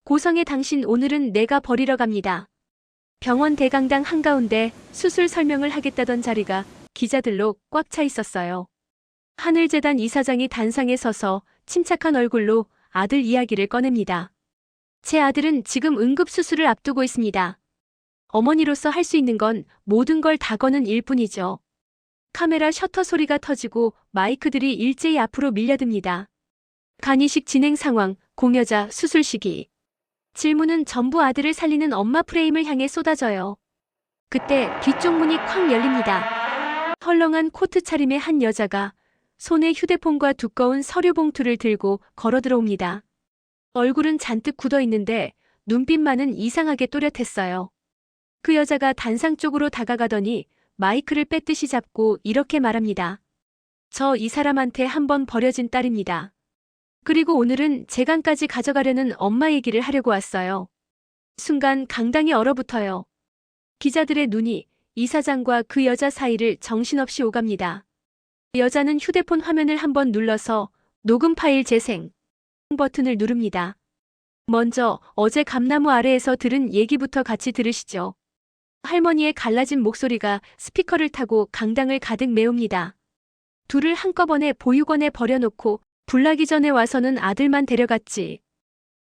고성의 당신 오늘은 내가 버리러 갑니다. 병원 대강당 한가운데 수술 설명을 하겠다던 자리가 기자들로 꽉 차 있었어요. 하늘재단 이사장이 단상에 서서 침착한 얼굴로 아들 이야기를 꺼냅니다. 제 아들은 지금 응급수술을 앞두고 있습니다. 어머니로서 할 수 있는 건 모든 걸 다 거는 일뿐이죠. 카메라 셔터 소리가 터지고 마이크들이 일제히 앞으로 밀려듭니다. 간이식 진행 상황, 공여자, 수술 시기. 질문은 전부 아들을 살리는 엄마 프레임을 향해 쏟아져요. 그때 뒤쪽 문이 쾅 열립니다. 헐렁한 코트 차림의 한 여자가 손에 휴대폰과 두꺼운 서류 봉투를 들고 걸어 들어옵니다. 얼굴은 잔뜩 굳어 있는데 눈빛만은 이상하게 또렷했어요. 그 여자가 단상 쪽으로 다가가더니 마이크를 뺏듯이 잡고 이렇게 말합니다. 저 이 사람한테 한번 버려진 딸입니다. 그리고 오늘은 재간까지 가져가려는 엄마 얘기를 하려고 왔어요. 순간 강당이 얼어붙어요. 기자들의 눈이 이사장과 그 여자 사이를 정신없이 오갑니다. 여자는 휴대폰 화면을 한번 눌러서 녹음 파일 재생 버튼을 누릅니다. 먼저 어제 감나무 아래에서 들은 얘기부터 같이 들으시죠. 할머니의 갈라진 목소리가 스피커를 타고 강당을 가득 메웁니다. 둘을 한꺼번에 보육원에 버려놓고 불나기 전에 와서는 아들만 데려갔지.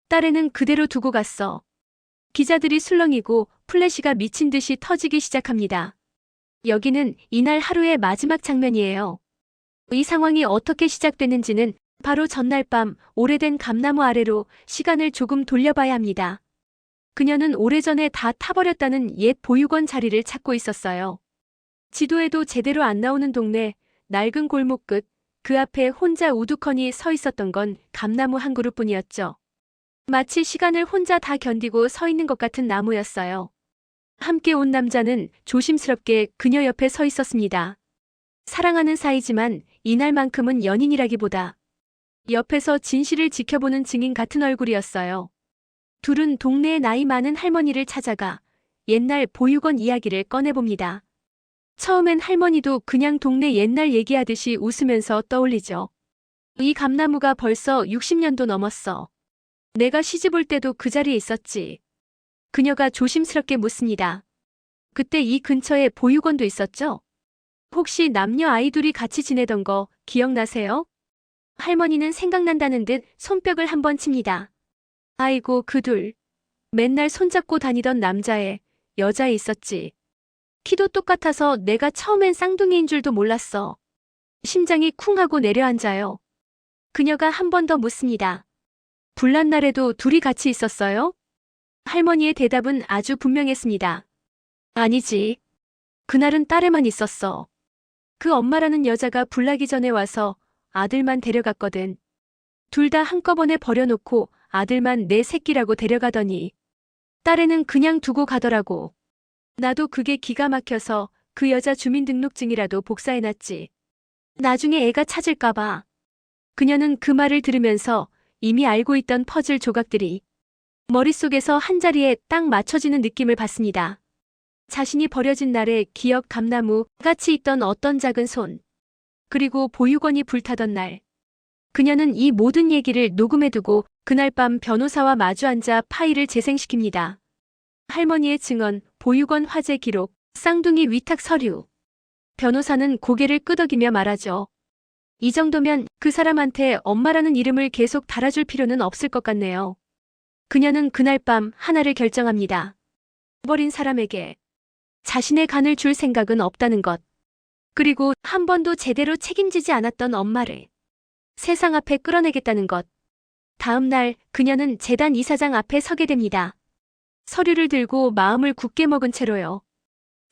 딸애는 그대로 두고 갔어. 기자들이 술렁이고 플래시가 미친 듯이 터지기 시작합니다. 여기는 이날 하루의 마지막 장면이에요. 이 상황이 어떻게 시작됐는지는 바로 전날 밤 오래된 감나무 아래로 시간을 조금 돌려봐야 합니다. 그녀는 오래전에 다 타버렸다는 옛 보육원 자리를 찾고 있었어요. 지도에도 제대로 안 나오는 동네, 낡은 골목 끝, 그 앞에 혼자 우두커니 서 있었던 건 감나무 한 그루뿐이었죠. 마치 시간을 혼자 다 견디고 서 있는 것 같은 나무였어요. 함께 온 남자는 조심스럽게 그녀 옆에 서 있었습니다. 사랑하는 사이지만 이날만큼은 연인이라기보다 옆에서 진실을 지켜보는 증인 같은 얼굴이었어요. 둘은 동네의 나이 많은 할머니를 찾아가 옛날 보육원 이야기를 꺼내봅니다. 처음엔 할머니도 그냥 동네 옛날 얘기하듯이 웃으면서 떠올리죠. 이 감나무가 벌써 60년도 넘었어. 내가 시집 올 때도 그 자리에 있었지. 그녀가 조심스럽게 묻습니다. 그때 이 근처에 보육원도 있었죠? 혹시 남녀 아이 둘이 같이 지내던 거 기억나세요? 할머니는 생각난다는 듯 손뼉을 한번 칩니다. 아이고 그 둘. 맨날 손잡고 다니던 남자애, 여자애 있었지. 키도 똑같아서 내가 처음엔 쌍둥이인 줄도 몰랐어. 심장이 쿵 하고 내려앉아요. 그녀가 한 번 더 묻습니다. 불난 날에도 둘이 같이 있었어요? 할머니의 대답은 아주 분명했습니다. 아니지. 그날은 딸에만 있었어. 그 엄마라는 여자가 불나기 전에 와서 아들만 데려갔거든. 둘 다 한꺼번에 버려놓고 아들만 내 새끼라고 데려가더니 딸애는 그냥 두고 가더라고. 나도 그게 기가 막혀서 그 여자 주민등록증이라도 복사해놨지. 나중에 애가 찾을까봐. 그녀는 그 말을 들으면서 이미 알고 있던 퍼즐 조각들이 머릿속에서 한자리에 딱 맞춰지는 느낌을 받습니다. 자신이 버려진 날의 기억 감나무 같이 있던 어떤 작은 손. 그리고 보육원이 불타던 날. 그녀는 이 모든 얘기를 녹음해두고 그날 밤 변호사와 마주 앉아 파일을 재생시킵니다. 할머니의 증언, 보육원 화재 기록, 쌍둥이 위탁 서류. 변호사는 고개를 끄덕이며 말하죠. 이 정도면 그 사람한테 엄마라는 이름을 계속 달아줄 필요는 없을 것 같네요. 그녀는 그날 밤 하나를 결정합니다. 버린 사람에게 자신의 간을 줄 생각은 없다는 것. 그리고 한 번도 제대로 책임지지 않았던 엄마를 세상 앞에 끌어내겠다는 것. 다음 날 그녀는 재단 이사장 앞에 서게 됩니다. 서류를 들고 마음을 굳게 먹은 채로요.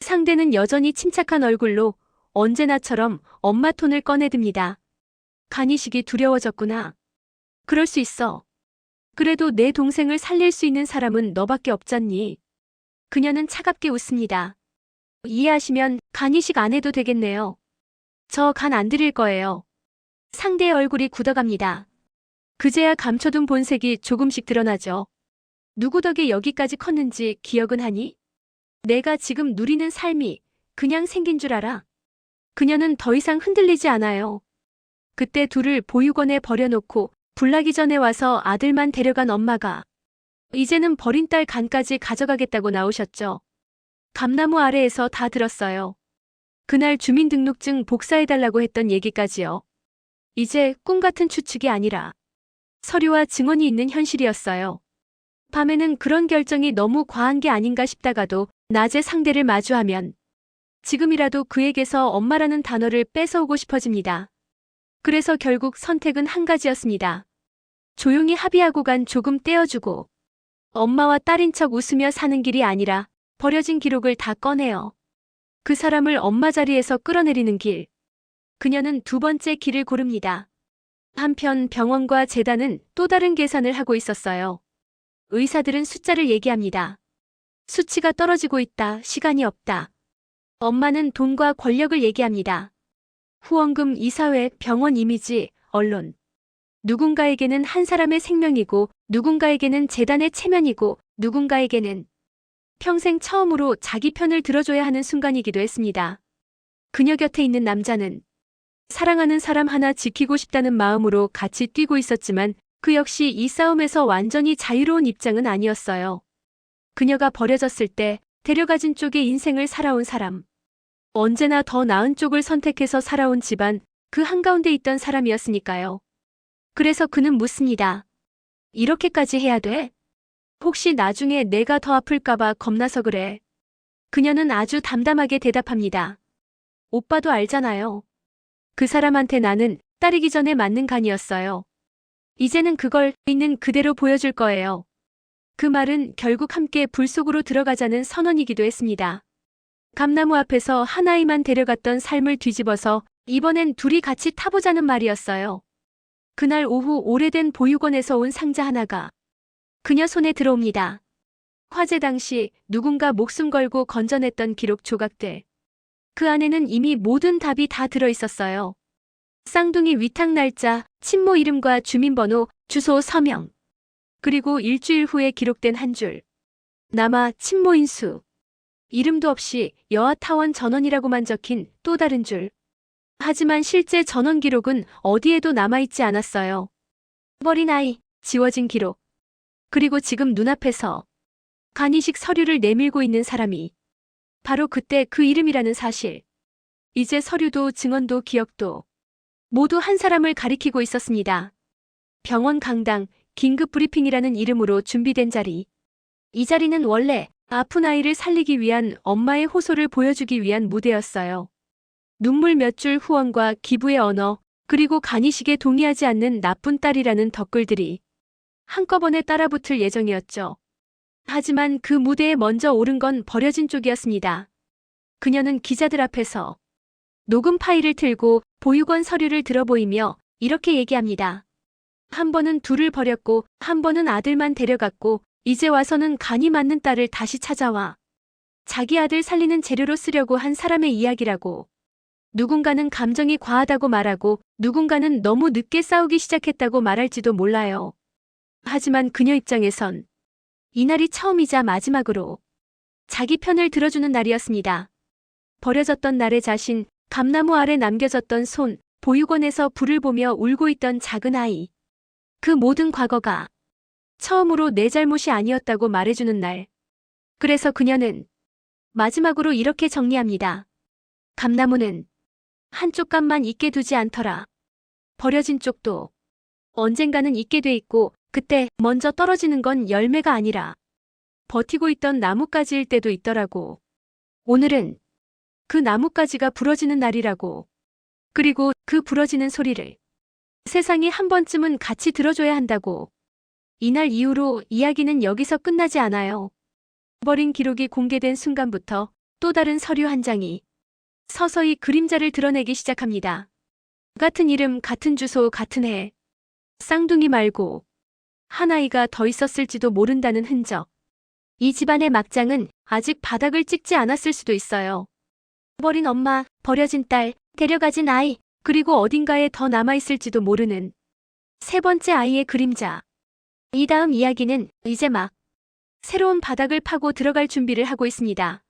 상대는 여전히 침착한 얼굴로 언제나처럼 엄마 톤을 꺼내듭니다. 간이식이 두려워졌구나. 그럴 수 있어. 그래도 내 동생을 살릴 수 있는 사람은 너밖에 없잖니. 그녀는 차갑게 웃습니다. 이해하시면 간이식 안 해도 되겠네요. 저 간 안 드릴 거예요. 상대의 얼굴이 굳어갑니다. 그제야 감춰둔 본색이 조금씩 드러나죠. 누구 덕에 여기까지 컸는지 기억은 하니? 내가 지금 누리는 삶이 그냥 생긴 줄 알아. 그녀는 더 이상 흔들리지 않아요. 그때 둘을 보육원에 버려놓고 불나기 전에 와서 아들만 데려간 엄마가 이제는 버린 딸 간까지 가져가겠다고 나오셨죠. 감나무 아래에서 다 들었어요. 그날 주민등록증 복사해달라고 했던 얘기까지요. 이제 꿈 같은 추측이 아니라 서류와 증언이 있는 현실이었어요. 밤에는 그런 결정이 너무 과한 게 아닌가 싶다가도 낮에 상대를 마주하면 지금이라도 그에게서 엄마라는 단어를 뺏어오고 싶어집니다. 그래서 결국 선택은 한 가지였습니다. 조용히 합의하고 간 조금 떼어주고 엄마와 딸인 척 웃으며 사는 길이 아니라 버려진 기록을 다 꺼내어 그 사람을 엄마 자리에서 끌어내리는 길. 그녀는 두 번째 길을 고릅니다. 한편 병원과 재단은 또 다른 계산을 하고 있었어요. 의사들은 숫자를 얘기합니다. 수치가 떨어지고 있다, 시간이 없다. 엄마는 돈과 권력을 얘기합니다. 후원금, 이사회, 병원 이미지, 언론. 누군가에게는 한 사람의 생명이고 누군가에게는 재단의 체면이고 누군가에게는 평생 처음으로 자기 편을 들어줘야 하는 순간이기도 했습니다. 그녀 곁에 있는 남자는 사랑하는 사람 하나 지키고 싶다는 마음으로 같이 뛰고 있었지만 그 역시 이 싸움에서 완전히 자유로운 입장은 아니었어요. 그녀가 버려졌을 때 데려가진 쪽의 인생을 살아온 사람. 언제나 더 나은 쪽을 선택해서 살아온 집안, 그 한가운데 있던 사람이었으니까요. 그래서 그는 묻습니다. 이렇게까지 해야 돼? 혹시 나중에 내가 더 아플까봐 겁나서 그래. 그녀는 아주 담담하게 대답합니다. 오빠도 알잖아요. 그 사람한테 나는 딸이기 전에 맞는 간이었어요. 이제는 그걸 있는 그대로 보여줄 거예요. 그 말은 결국 함께 불 속으로 들어가자는 선언이기도 했습니다. 감나무 앞에서 한 아이만 데려갔던 삶을 뒤집어서 이번엔 둘이 같이 타보자는 말이었어요. 그날 오후 오래된 보육원에서 온 상자 하나가 그녀 손에 들어옵니다. 화재 당시 누군가 목숨 걸고 건져냈던 기록 조각들. 그 안에는 이미 모든 답이 다 들어있었어요. 쌍둥이 위탁 날짜, 친모 이름과 주민번호, 주소, 서명. 그리고 일주일 후에 기록된 한 줄. 남아 친모인 수. 이름도 없이 여아타원 전원이라고만 적힌 또 다른 줄. 하지만 실제 전원 기록은 어디에도 남아있지 않았어요. 버린 아이, 지워진 기록. 그리고 지금 눈앞에서 간이식 서류를 내밀고 있는 사람이 바로 그때 그 이름이라는 사실. 이제 서류도 증언도 기억도 모두 한 사람을 가리키고 있었습니다. 병원 강당, 긴급 브리핑이라는 이름으로 준비된 자리. 이 자리는 원래 아픈 아이를 살리기 위한 엄마의 호소를 보여주기 위한 무대였어요. 눈물 몇 줄 후원과 기부의 언어, 그리고 간이식에 동의하지 않는 나쁜 딸이라는 댓글들이 한꺼번에 따라붙을 예정이었죠. 하지만 그 무대에 먼저 오른 건 버려진 쪽이었습니다. 그녀는 기자들 앞에서 녹음 파일을 틀고 보육원 서류를 들어보이며 이렇게 얘기합니다. 한 번은 둘을 버렸고 한 번은 아들만 데려갔고 이제 와서는 간이 맞는 딸을 다시 찾아와 자기 아들 살리는 재료로 쓰려고 한 사람의 이야기라고. 누군가는 감정이 과하다고 말하고 누군가는 너무 늦게 싸우기 시작했다고 말할지도 몰라요. 하지만 그녀 입장에선 이날이 처음이자 마지막으로 자기 편을 들어주는 날이었습니다. 버려졌던 날의 자신, 감나무 아래 남겨졌던 손, 보육원에서 불을 보며 울고 있던 작은 아이. 그 모든 과거가 처음으로 내 잘못이 아니었다고 말해주는 날. 그래서 그녀는 마지막으로 이렇게 정리합니다. 감나무는 한쪽 값만 있게 두지 않더라. 버려진 쪽도 언젠가는 있게 돼 있고 그때 먼저 떨어지는 건 열매가 아니라 버티고 있던 나뭇가지일 때도 있더라고. 오늘은 그 나뭇가지가 부러지는 날이라고. 그리고 그 부러지는 소리를 세상이 한 번쯤은 같이 들어줘야 한다고. 이날 이후로 이야기는 여기서 끝나지 않아요. 버린 기록이 공개된 순간부터 또 다른 서류 한 장이 서서히 그림자를 드러내기 시작합니다. 같은 이름, 같은 주소, 같은 해. 쌍둥이 말고 한 아이가 더 있었을지도 모른다는 흔적. 이 집안의 막장은 아직 바닥을 찍지 않았을 수도 있어요. 버린 엄마, 버려진 딸, 데려가진 아이, 그리고 어딘가에 더 남아있을지도 모르는 세 번째 아이의 그림자. 이 다음 이야기는 이제 막 새로운 바닥을 파고 들어갈 준비를 하고 있습니다.